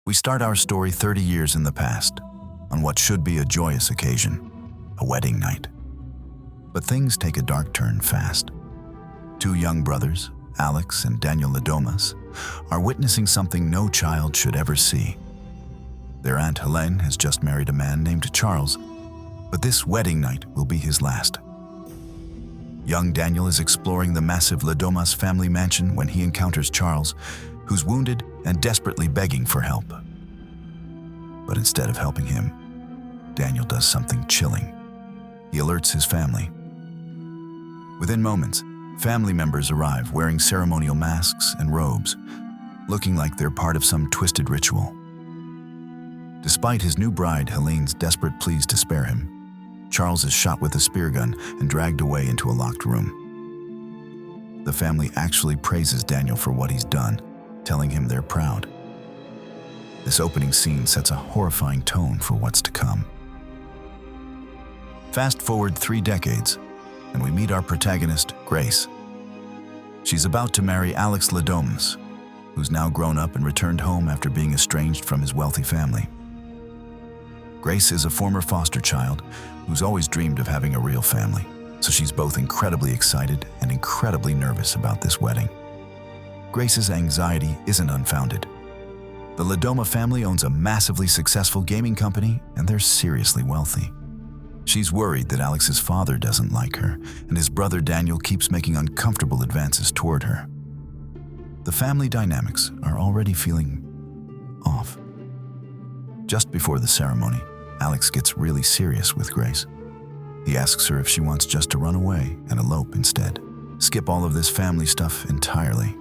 We start our story 30 years in the past, on what should be a joyous occasion, a wedding night. But things take a dark turn fast. Two young brothers, Alex and Daniel Ladomas, are witnessing something no child should ever see. Their Aunt Helene has just married a man named Charles, but this wedding night will be his last. Young Daniel is exploring the massive Ladomas family mansion when he encounters Charles, who's wounded and desperately begging for help. But instead of helping him, Daniel does something chilling. He alerts his family. Within moments, family members arrive wearing ceremonial masks and robes, looking like they're part of some twisted ritual. Despite his new bride Helene's desperate pleas to spare him, Charles is shot with a spear gun and dragged away into a locked room. The family actually praises Daniel for what he's done, telling him they're proud. This opening scene sets a horrifying tone for what's to come. Fast forward 3 decades, and we meet our protagonist, Grace. She's about to marry Alex Ladomas, who's now grown up and returned home after being estranged from his wealthy family. Grace is a former foster child who's always dreamed of having a real family, so she's both incredibly excited and incredibly nervous about this wedding. Grace's anxiety isn't unfounded. The Ladoma family owns a massively successful gaming company, and they're seriously wealthy. She's worried that Alex's father doesn't like her, and his brother Daniel keeps making uncomfortable advances toward her. The family dynamics are already feeling off. Just before the ceremony, Alex gets really serious with Grace. He asks her if she wants just to run away and elope instead, skip all of this family stuff entirely.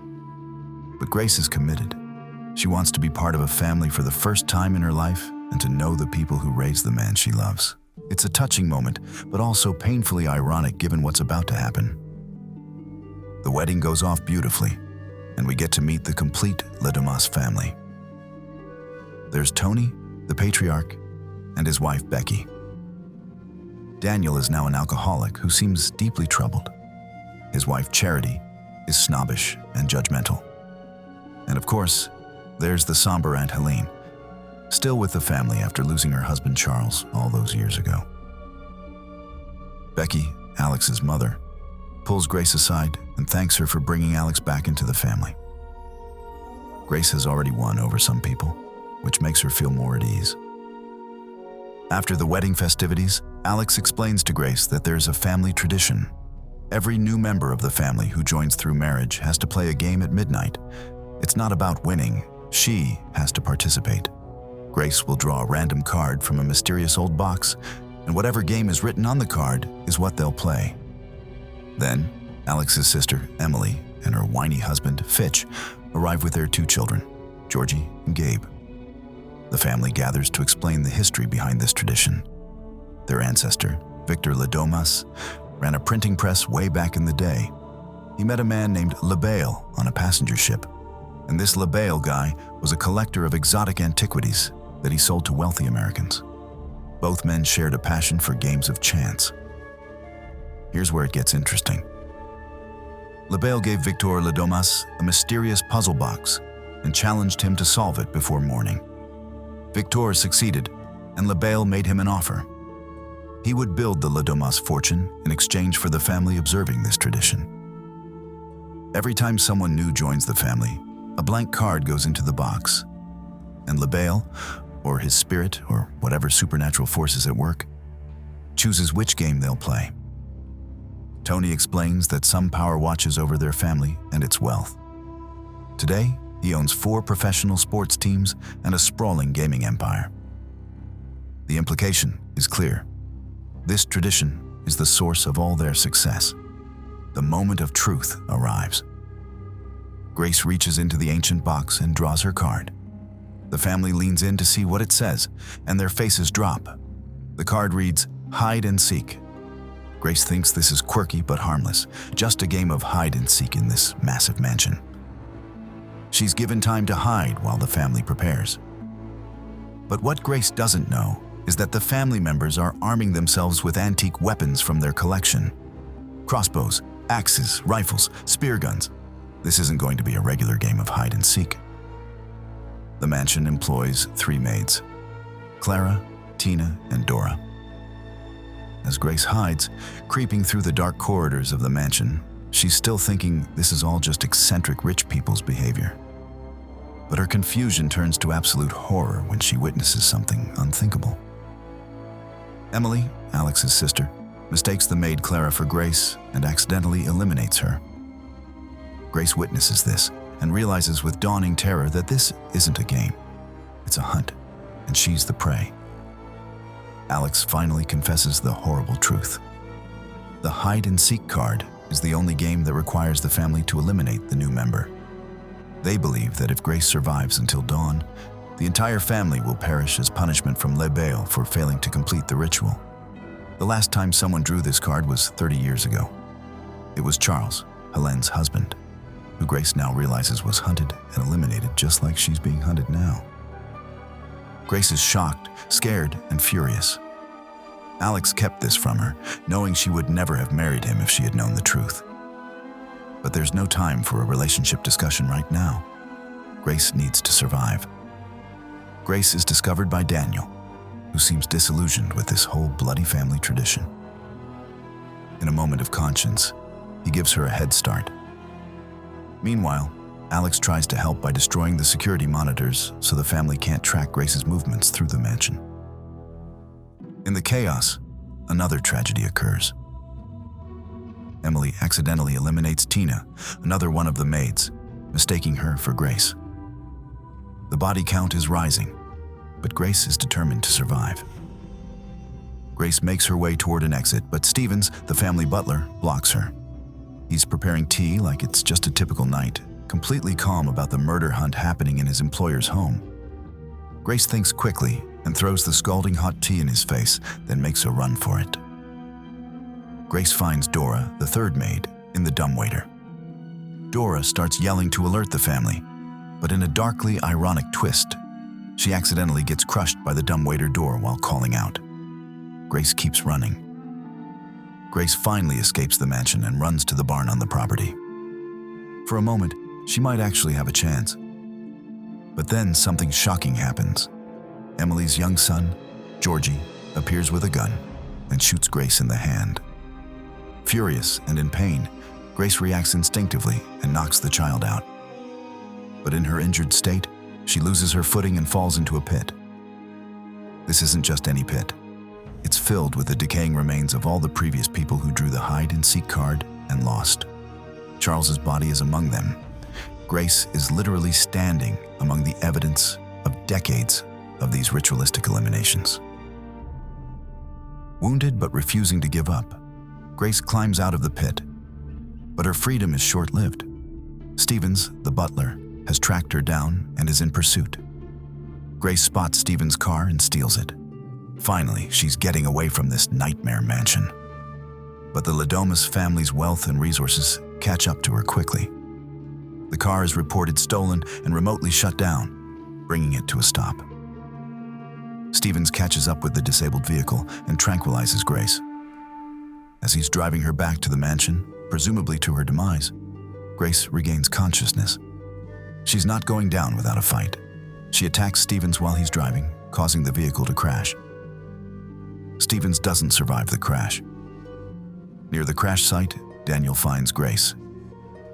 But Grace is committed. She wants to be part of a family for the first time in her life and to know the people who raised the man she loves. It's a touching moment, but also painfully ironic given what's about to happen. The wedding goes off beautifully, and we get to meet the complete Ladomas family. There's Tony, the patriarch, and his wife Becky. Daniel is now an alcoholic who seems deeply troubled. His wife Charity is snobbish and judgmental. And of course, there's the somber Aunt Helene, still with the family after losing her husband Charles all those years ago. Becky, Alex's mother, pulls Grace aside and thanks her for bringing Alex back into the family. Grace has already won over some people, which makes her feel more at ease. After the wedding festivities, Alex explains to Grace that there's a family tradition. Every new member of the family who joins through marriage has to play a game at midnight. It's not about winning, she has to participate. Grace will draw a random card from a mysterious old box, and whatever game is written on the card is what they'll play. Then, Alex's sister, Emily, and her whiny husband, Fitch, arrive with their 2 children, Georgie and Gabe. The family gathers to explain the history behind this tradition. Their ancestor, Victor Ladomas, ran a printing press way back in the day. He met a man named Labale on a passenger ship, and this Labale guy was a collector of exotic antiquities that he sold to wealthy Americans. Both men shared a passion for games of chance. Here's where it gets interesting. Labale gave Victor Ladomas a mysterious puzzle box and challenged him to solve it before morning. Victor succeeded, and Labale made him an offer. He would build the Ladomas fortune in exchange for the family observing this tradition. Every time someone new joins the family, a blank card goes into the box, and Labale, or his spirit, or whatever supernatural force is at work, chooses which game they'll play. Tony explains that some power watches over their family and its wealth. Today, he owns 4 professional sports teams and a sprawling gaming empire. The implication is clear. This tradition is the source of all their success. The moment of truth arrives. Grace reaches into the ancient box and draws her card. The family leans in to see what it says, and their faces drop. The card reads, "Hide and seek." Grace thinks this is quirky but harmless, just a game of hide and seek in this massive mansion. She's given time to hide while the family prepares. But what Grace doesn't know is that the family members are arming themselves with antique weapons from their collection. Crossbows, axes, rifles, spear guns. This isn't going to be a regular game of hide and seek. The mansion employs 3 maids: Clara, Tina, and Dora. As Grace hides, creeping through the dark corridors of the mansion, she's still thinking this is all just eccentric rich people's behavior. But her confusion turns to absolute horror when she witnesses something unthinkable. Emily, Alex's sister, mistakes the maid Clara for Grace and accidentally eliminates her. Grace witnesses this and realizes with dawning terror that this isn't a game. It's a hunt, and she's the prey. Alex finally confesses the horrible truth. The hide-and-seek card is the only game that requires the family to eliminate the new member. They believe that if Grace survives until dawn, the entire family will perish as punishment from Le Bail for failing to complete the ritual. The last time someone drew this card was 30 years ago. It was Charles, Helene's husband, who Grace now realizes was hunted and eliminated just like she's being hunted now. Grace is shocked, scared, and furious. Alex kept this from her, knowing she would never have married him if she had known the truth. But there's no time for a relationship discussion right now. Grace needs to survive. Grace is discovered by Daniel, who seems disillusioned with this whole bloody family tradition. In a moment of conscience, he gives her a head start. Meanwhile, Alex tries to help by destroying the security monitors so the family can't track Grace's movements through the mansion. In the chaos, another tragedy occurs. Emily accidentally eliminates Tina, another one of the maids, mistaking her for Grace. The body count is rising, but Grace is determined to survive. Grace makes her way toward an exit, but Stevens, the family butler, blocks her. He's preparing tea like it's just a typical night, completely calm about the murder hunt happening in his employer's home. Grace thinks quickly and throws the scalding hot tea in his face, then makes a run for it. Grace finds Dora, the third maid, in the dumbwaiter. Dora starts yelling to alert the family, but in a darkly ironic twist, she accidentally gets crushed by the dumbwaiter door while calling out. Grace keeps running. Grace finally escapes the mansion and runs to the barn on the property. For a moment, she might actually have a chance. But then something shocking happens. Emily's young son, Georgie, appears with a gun and shoots Grace in the hand. Furious and in pain, Grace reacts instinctively and knocks the child out. But in her injured state, she loses her footing and falls into a pit. This isn't just any pit. It's filled with the decaying remains of all the previous people who drew the hide-and-seek card and lost. Charles's body is among them. Grace is literally standing among the evidence of decades of these ritualistic eliminations. Wounded but refusing to give up, Grace climbs out of the pit, but her freedom is short-lived. Stevens, the butler, has tracked her down and is in pursuit. Grace spots Stevens' car and steals it. Finally, she's getting away from this nightmare mansion. But the Ladomas family's wealth and resources catch up to her quickly. The car is reported stolen and remotely shut down, bringing it to a stop. Stevens catches up with the disabled vehicle and tranquilizes Grace. As he's driving her back to the mansion, presumably to her demise, Grace regains consciousness. She's not going down without a fight. She attacks Stevens while he's driving, causing the vehicle to crash. Stevens doesn't survive the crash. Near the crash site, Daniel finds Grace.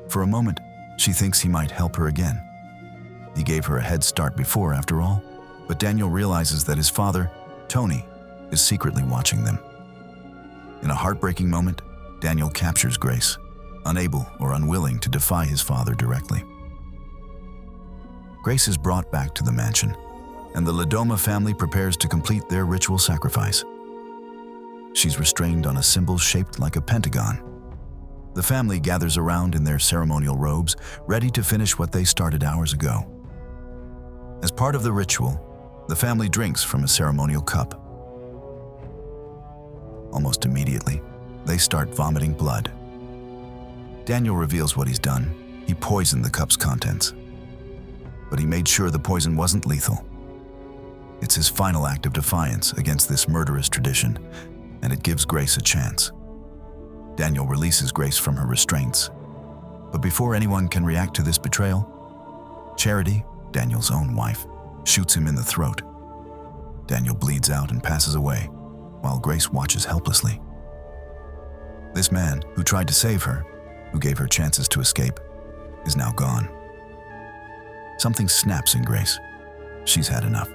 For a moment, she thinks he might help her again. He gave her a head start before, after all, but Daniel realizes that his father, Tony, is secretly watching them. In a heartbreaking moment, Daniel captures Grace, unable or unwilling to defy his father directly. Grace is brought back to the mansion, and the Ladoma family prepares to complete their ritual sacrifice. She's restrained on a symbol shaped like a pentagon. The family gathers around in their ceremonial robes, ready to finish what they started hours ago. As part of the ritual, the family drinks from a ceremonial cup. Almost immediately, they start vomiting blood. Daniel reveals what he's done. He poisoned the cup's contents. But he made sure the poison wasn't lethal. It's his final act of defiance against this murderous tradition, and it gives Grace a chance. Daniel releases Grace from her restraints. But before anyone can react to this betrayal, Charity, Daniel's own wife, shoots him in the throat. Daniel bleeds out and passes away, while Grace watches helplessly. This man, who tried to save her, who gave her chances to escape, is now gone. Something snaps in Grace. She's had enough.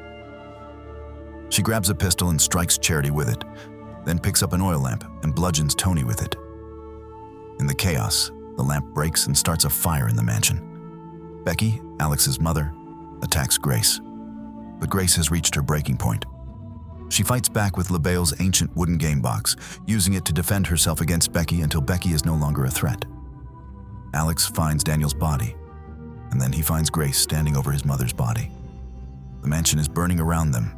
She grabs a pistol and strikes Charity with it, then picks up an oil lamp and bludgeons Tony with it. In the chaos, the lamp breaks and starts a fire in the mansion. Becky, Alex's mother, attacks Grace. But Grace has reached her breaking point. She fights back with LaBelle's ancient wooden game box, using it to defend herself against Becky until Becky is no longer a threat. Alex finds Daniel's body, and then he finds Grace standing over his mother's body. The mansion is burning around them.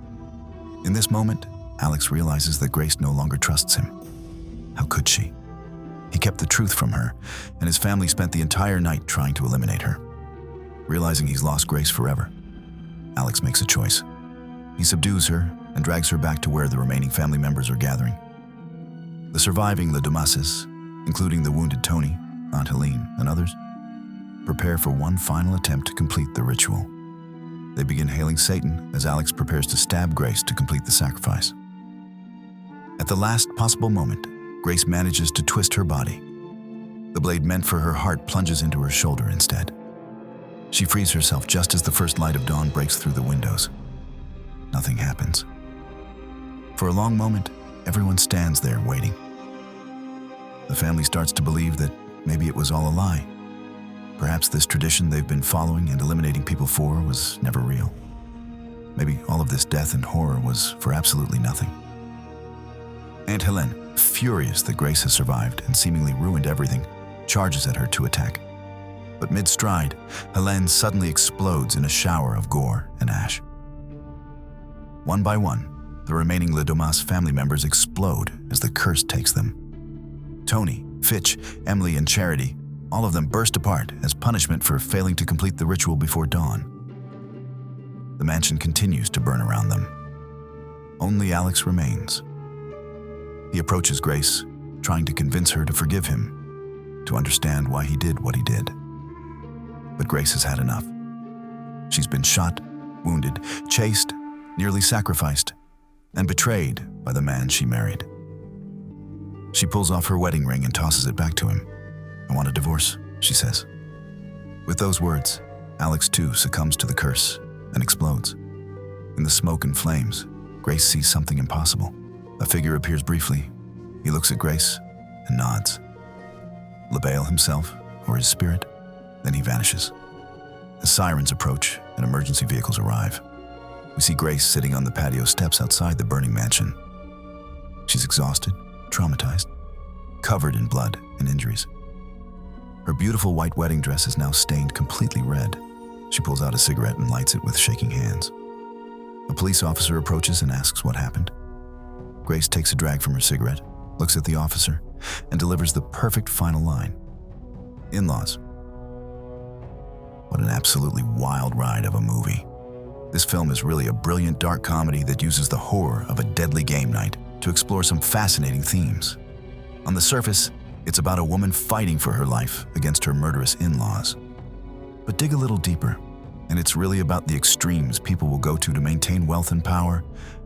In this moment, Alex realizes that Grace no longer trusts him. How could she? He kept the truth from her, and his family spent the entire night trying to eliminate her. Realizing he's lost Grace forever, Alex makes a choice. He subdues her and drags her back to where the remaining family members are gathering. The surviving Le Dumases, including the wounded Tony, Aunt Helene, and others, prepare for one final attempt to complete the ritual. They begin hailing Satan as Alex prepares to stab Grace to complete the sacrifice. At the last possible moment, Grace manages to twist her body. The blade meant for her heart plunges into her shoulder instead. She frees herself just as the first light of dawn breaks through the windows. Nothing happens. For a long moment, everyone stands there waiting. The family starts to believe that maybe it was all a lie. Perhaps this tradition they've been following and eliminating people for was never real. Maybe all of this death and horror was for absolutely nothing. Aunt Helene, furious that Grace has survived and seemingly ruined everything, charges at her to attack. But mid-stride, Helene suddenly explodes in a shower of gore and ash. One by one, the remaining Le Dumas family members explode as the curse takes them. Tony, Fitch, Emily, and Charity, all of them burst apart as punishment for failing to complete the ritual before dawn. The mansion continues to burn around them. Only Alex remains. He approaches Grace, trying to convince her to forgive him, to understand why he did what he did. But Grace has had enough. She's been shot, wounded, chased, nearly sacrificed, and betrayed by the man she married. She pulls off her wedding ring and tosses it back to him. "I want a divorce," she says. With those words, Alex too succumbs to the curse and explodes. In the smoke and flames, Grace sees something impossible. A figure appears briefly. He looks at Grace and nods. LaBelle himself, or his spirit, then he vanishes. As sirens approach and emergency vehicles arrive, we see Grace sitting on the patio steps outside the burning mansion. She's exhausted, traumatized, covered in blood and injuries. Her beautiful white wedding dress is now stained completely red. She pulls out a cigarette and lights it with shaking hands. A police officer approaches and asks what happened. Grace takes a drag from her cigarette, looks at the officer, and delivers the perfect final line. "In-laws." What an absolutely wild ride of a movie. This film is really a brilliant dark comedy that uses the horror of a deadly game night to explore some fascinating themes. On the surface, it's about a woman fighting for her life against her murderous in-laws. But dig a little deeper, and it's really about the extremes people will go to maintain wealth and power,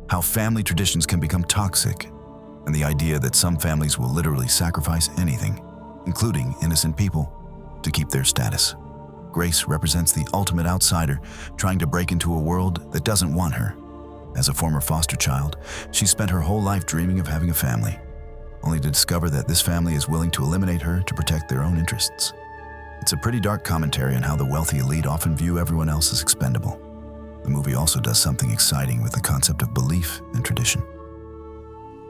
how family traditions can become toxic, and the idea that some families will literally sacrifice anything, including innocent people, to keep their status. Grace represents the ultimate outsider trying to break into a world that doesn't want her. As a former foster child, she spent her whole life dreaming of having a family, only to discover that this family is willing to eliminate her to protect their own interests. It's a pretty dark commentary on how the wealthy elite often view everyone else as expendable. The movie also does something exciting with the concept of belief and tradition.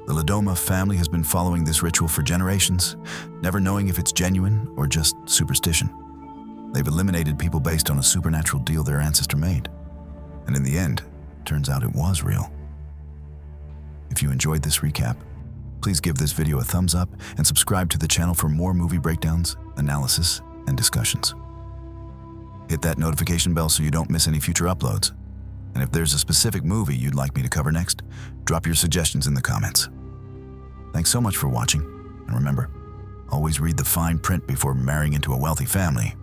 The Ledoma family has been following this ritual for generations, never knowing if it's genuine or just superstition. They've eliminated people based on a supernatural deal their ancestor made. And in the end, turns out it was real. If you enjoyed this recap, please give this video a thumbs up and subscribe to the channel for more movie breakdowns, analysis, and discussions. Hit that notification bell so you don't miss any future uploads. And if there's a specific movie you'd like me to cover next, drop your suggestions in the comments. Thanks so much for watching, and remember, always read the fine print before marrying into a wealthy family.